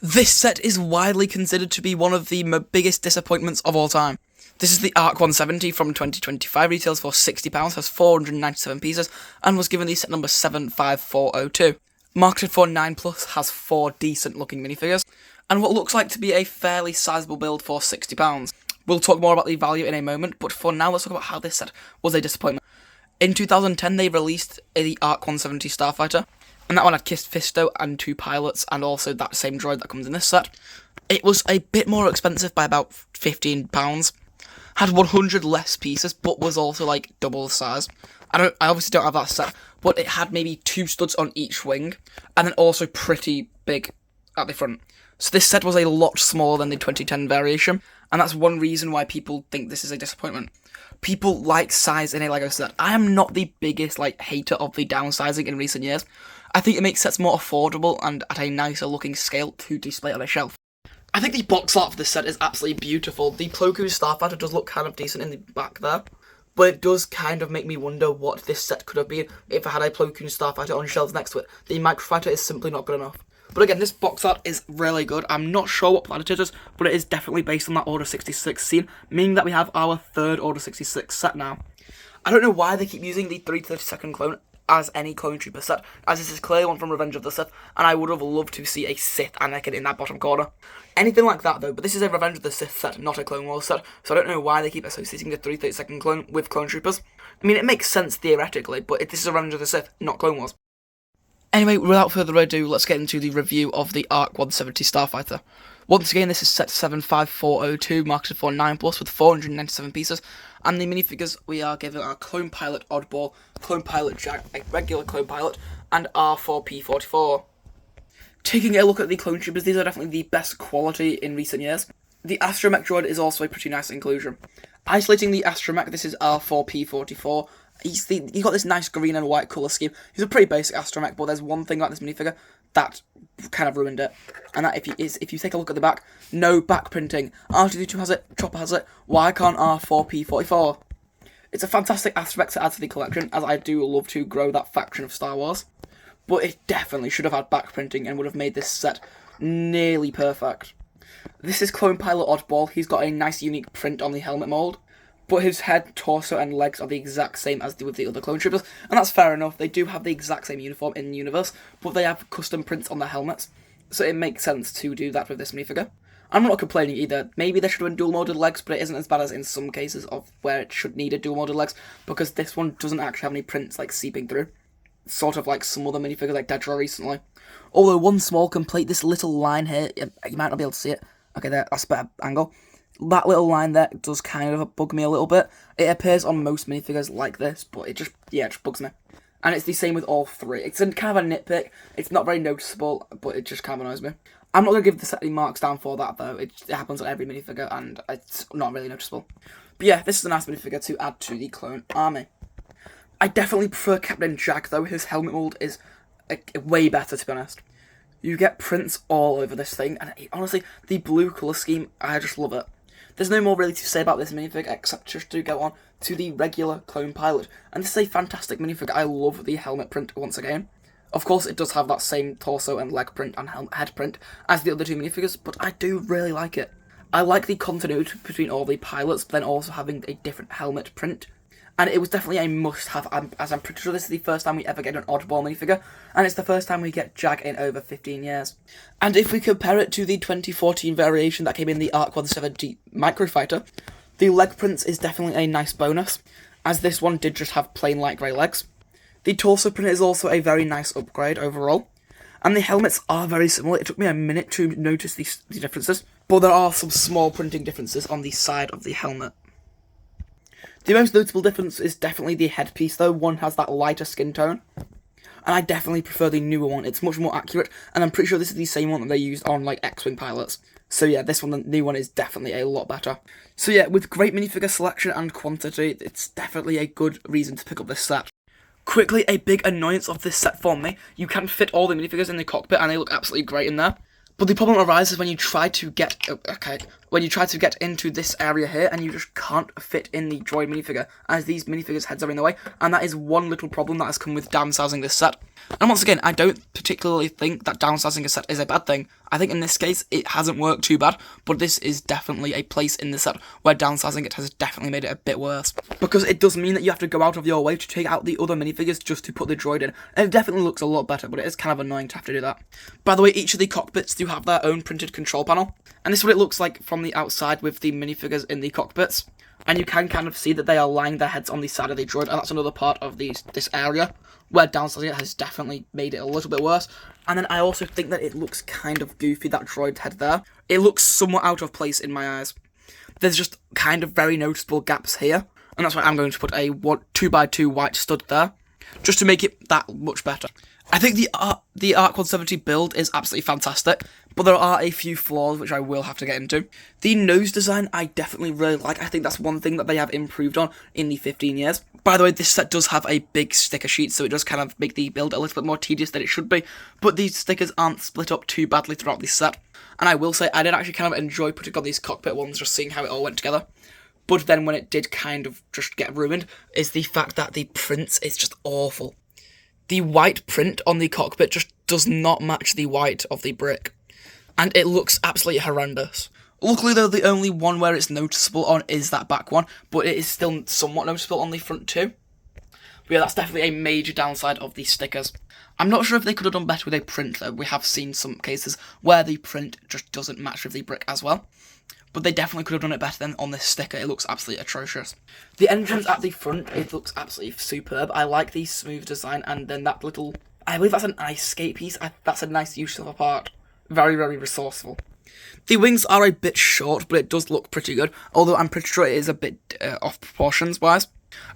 This set is widely considered to be one of the biggest disappointments of all time. This is the ARC 170 from 2025, retails for £60, has 497 pieces, and was given the set number 75402. Marketed for 9+, has 4 decent looking minifigures, and what looks like to be a fairly sizable build for £60. We'll talk more about the value in a moment, but for now let's talk about how this set was a disappointment. In 2010 they released the ARC 170 Starfighter, and that one had Kist Fisto and 2 pilots, and also that same droid that comes in this set. It was a bit more expensive by about £15, had 100 less pieces, but was also like double the size. I obviously don't have that set, but it had maybe 2 studs on each wing, and then also pretty big at the front. So this set was a lot smaller than the 2010 variation, and that's one reason why people think this is a disappointment. People like size in a LEGO set. I am not the biggest hater of the downsizing in recent years. I think it makes sets more affordable and at a nicer looking scale to display on a shelf. I think the box art for this set is absolutely beautiful. The Plo Koon Starfighter does look kind of decent in the back there, but it does kind of make me wonder what this set could have been if I had a Plo Koon Starfighter on shelves next to it. The Microfighter is simply not good enough. But again, this box art is really good. I'm not sure what planet it is, but it is definitely based on that Order 66 scene, meaning that we have our 3rd Order 66 set now. I don't know why they keep using the 332nd clone as any clone trooper set, as this is clearly one from Revenge of the Sith, and I would have loved to see a Sith Anakin in that bottom corner. Anything like that though, but this is a Revenge of the Sith set, not a Clone Wars set, so I don't know why they keep associating the 332nd clone with clone troopers. I mean, it makes sense theoretically, but this is a Revenge of the Sith, not Clone Wars. Anyway, without further ado, let's get into the review of the ARC 170 Starfighter. Once again, this is set 75402, marketed for 9+, with 497 pieces, and the minifigures we are given are Clone Pilot Oddball, Clone Pilot Jag, a regular Clone Pilot, and R4P44. Taking a look at the clone troopers, these are definitely the best quality in recent years. The Astromech droid is also a pretty nice inclusion. Isolating the Astromech, this is R4P44. He's got this nice green and white colour scheme. He's a pretty basic Astromech, but there's one thing about this minifigure that kind of ruined it. And that if you take a look at the back, no back printing. R2-D2 has it, Chopper has it, why can't R4P44? It's a fantastic Astromech to add to the collection, as I do love to grow that faction of Star Wars. But it definitely should have had back printing and would have made this set nearly perfect. This is Clone Pilot Oddball. He's got a nice unique print on the helmet mould, but his head, torso and legs are the exact same as with the other clone troopers, and that's fair enough. They do have the exact same uniform in the universe, but they have custom prints on their helmets, so it makes sense to do that with this minifigure. I'm not complaining either. Maybe there should have been dual-molded legs, but it isn't as bad as in some cases of where it should need a dual-molded legs, because this one doesn't actually have any prints seeping through. Sort of like some other minifigures like Dedra recently. Although one small complaint, this little line here, you might not be able to see it. Okay, there, that's a better angle. That little line there does kind of bug me a little bit. It appears on most minifigures like this, but it just bugs me. And it's the same with all 3. It's kind of a nitpick. It's not very noticeable, but it just kind of annoys me. I'm not going to give the set any marks down for that, though. It happens on every minifigure, and it's not really noticeable. But yeah, this is a nice minifigure to add to the clone army. I definitely prefer Captain Jag, though. His helmet mould is way better, to be honest. You get prints all over this thing, and honestly, the blue colour scheme, I just love it. There's no more really to say about this minifig except just to go on to the regular Clone Pilot. And this is a fantastic minifig. I love the helmet print once again. Of course, it does have that same torso and leg print and head print as the other 2 minifigures, but I do really like it. I like the continuity between all the pilots, but then also having a different helmet print. And it was definitely a must-have, as I'm pretty sure this is the first time we ever get an oddball minifigure, and it's the first time we get Jag in over 15 years. And if we compare it to the 2014 variation that came in the ARC 170 Microfighter, the leg prints is definitely a nice bonus, as this one did just have plain light grey legs. The torso print is also a very nice upgrade overall, and the helmets are very similar. It took me a minute to notice the differences, but there are some small printing differences on the side of the helmet. The most notable difference is definitely the headpiece, though. One has that lighter skin tone, and I definitely prefer the newer one. It's much more accurate, and I'm pretty sure this is the same one that they used on, X-Wing pilots. So yeah, this one, the new one, is definitely a lot better. So yeah, with great minifigure selection and quantity, it's definitely a good reason to pick up this set. Quickly, a big annoyance of this set for me, you can fit all the minifigures in the cockpit, and they look absolutely great in there. But the problem arises when you try to get into this area here, and you just can't fit in the droid minifigure, as these minifigures' heads are in the way, and that is one little problem that has come with downsizing this set. And once again, I don't particularly think that downsizing a set is a bad thing. I think in this case, it hasn't worked too bad, but this is definitely a place in the set where downsizing it has definitely made it a bit worse. Because it does mean that you have to go out of your way to take out the other minifigures just to put the droid in. And it definitely looks a lot better, but it is kind of annoying to have to do that. By the way, each of the cockpits do have their own printed control panel. And this is what it looks like from the outside with the minifigures in the cockpits. And you can kind of see that they are lying their heads on the side of the droid, and that's another part of this area where downsizing it has definitely made it a little bit worse. And then I also think that it looks kind of goofy, that droid head there. It looks somewhat out of place in my eyes. There's just kind of very noticeable gaps here, and that's why I'm going to put a 2x2 white stud there, just to make it that much better. I think the ARC 170 build is absolutely fantastic, but there are a few flaws which I will have to get into. The nose design I definitely really like. I think that's one thing that they have improved on in the 15 years. By the way, this set does have a big sticker sheet, so it does kind of make the build a little bit more tedious than it should be, but these stickers aren't split up too badly throughout this set. And I will say, I did actually kind of enjoy putting on these cockpit ones, just seeing how it all went together. But then when it did kind of just get ruined, is the fact that the print is just awful. The white print on the cockpit just does not match the white of the brick, and it looks absolutely horrendous. Luckily though, the only one where it's noticeable on is that back one, but it is still somewhat noticeable on the front too. But yeah, that's definitely a major downside of these stickers. I'm not sure if they could have done better with a print though. We have seen some cases where the print just doesn't match with the brick as well. But they definitely could have done it better than on this sticker. It looks absolutely atrocious. The entrance at the front, it looks absolutely superb. I like the smooth design, and then that little, I believe that's an ice skate piece. That's a nice use of a part. Very, very resourceful. The wings are a bit short, but it does look pretty good, although I'm pretty sure it is a bit off proportions wise.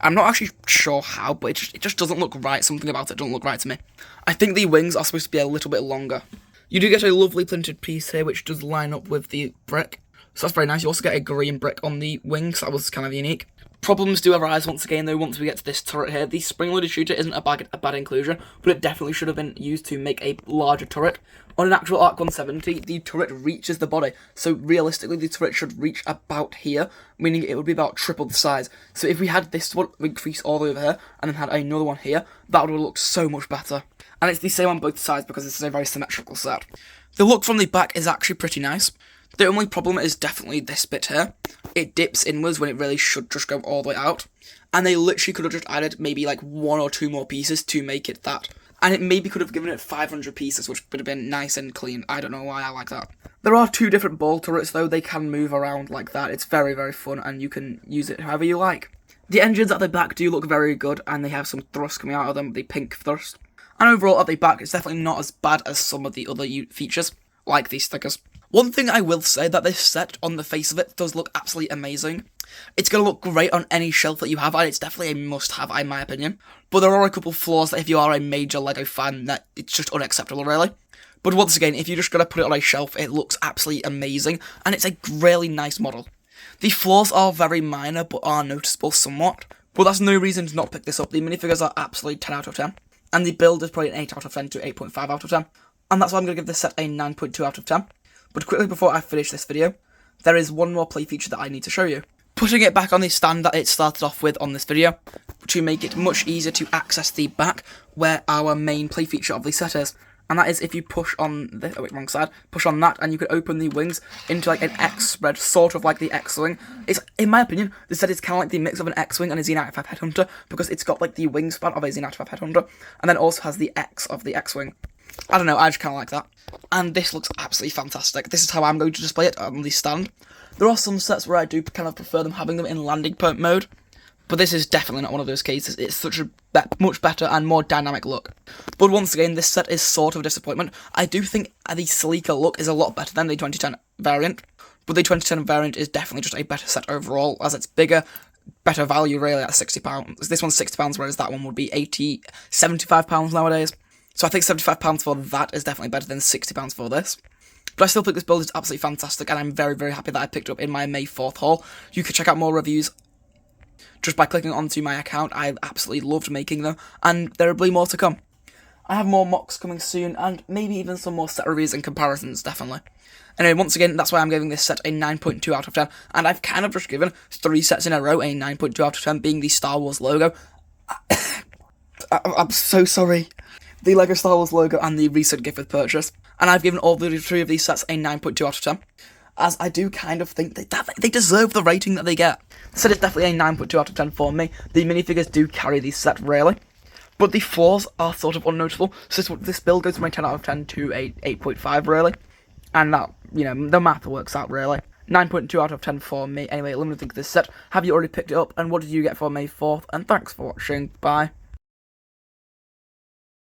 I'm not actually sure how, but it just doesn't look right. Something about it doesn't look right to me. I think the wings are supposed to be a little bit longer. You do get a lovely printed piece here, which does line up with the brick. So that's very nice. You also get a green brick on the wings. That was kind of unique. Problems do arise once again though once we get to this turret here. The spring-loaded shooter isn't a bad inclusion, but it definitely should have been used to make a larger turret. On an actual ARC 170, the turret reaches the body, so realistically the turret should reach about here, meaning it would be about triple the size. So if we had this one increase all the way over here, and then had another one here, that would have looked so much better. And it's the same on both sides because this is a very symmetrical set. The look from the back is actually pretty nice. The only problem is definitely this bit here. It dips inwards when it really should just go all the way out. And they literally could have just added maybe like 1 or 2 more pieces to make it that. And it maybe could have given it 500 pieces, which would have been nice and clean. I don't know why I like that. There are 2 different ball turrets though. They can move around like that. It's very, very fun, and you can use it however you like. The engines at the back do look very good, and they have some thrust coming out of them, the pink thrust. And overall at the back, it's definitely not as bad as some of the other features, like these stickers. One thing I will say, that this set, on the face of it, does look absolutely amazing. It's going to look great on any shelf that you have, and it's definitely a must-have, in my opinion. But there are a couple flaws that if you are a major LEGO fan, that it's just unacceptable, really. But once again, if you're just going to put it on a shelf, it looks absolutely amazing, and it's a really nice model. The flaws are very minor, but are noticeable somewhat. But that's no reason to not pick this up. The minifigures are absolutely 10 out of 10, and the build is probably an 8 out of 10 to 8.5 out of 10. And that's why I'm going to give this set a 9.2 out of 10. But quickly before I finish this video, there is one more play feature that I need to show you. Putting it back on the stand that it started off with on this video, to make it much easier to access the back where our main play feature of the set is. And that is if you push on the, wrong side, push on that, and you can open the wings into like an X spread, sort of like the X-Wing. It's, in my opinion, this set is kind of like the mix of an X-Wing and a Z95 Headhunter, because it's got like the wingspan of a Z95 Headhunter, and then also has the X of the X-Wing. I don't know, I just kind of like that. And this looks absolutely fantastic. This is how I'm going to display it on the stand. There are some sets where I do kind of prefer them having them in landing point mode, but this is definitely not one of those cases. It's such a much better and more dynamic look. But once again, this set is sort of a disappointment. I do think the sleeker look is a lot better than the 2010 variant, but the 2010 variant is definitely just a better set overall, as it's bigger, better value really at £60. This one's £60, whereas that one would be £75 nowadays. So I think £75 for that is definitely better than £60 for this. But I still think this build is absolutely fantastic, and I'm very, very happy that I picked up in my May 4th haul. You can check out more reviews just by clicking onto my account. I absolutely loved making them, and there will be more to come. I have more mocks coming soon, and maybe even some more set reviews and comparisons, definitely. Anyway, once again, that's why I'm giving this set a 9.2 out of 10, and I've kind of just given 3 sets in a row a 9.2 out of 10, being the Star Wars logo. I'm so sorry. the LEGO Star Wars logo, and the recent gift with purchase. And I've given all the 3 of these sets a 9.2 out of 10, as I do kind of think they deserve the rating that they get. The set is definitely a 9.2 out of 10 for me. The minifigures do carry these sets really, but the flaws are sort of unnoticeable. So this build goes from a 10 out of 10 to a 8.5 really, and that, the math works out really. 9.2 out of 10 for me. Anyway, let me think of this set. Have you already picked it up, and what did you get for May 4th? And thanks for watching. Bye.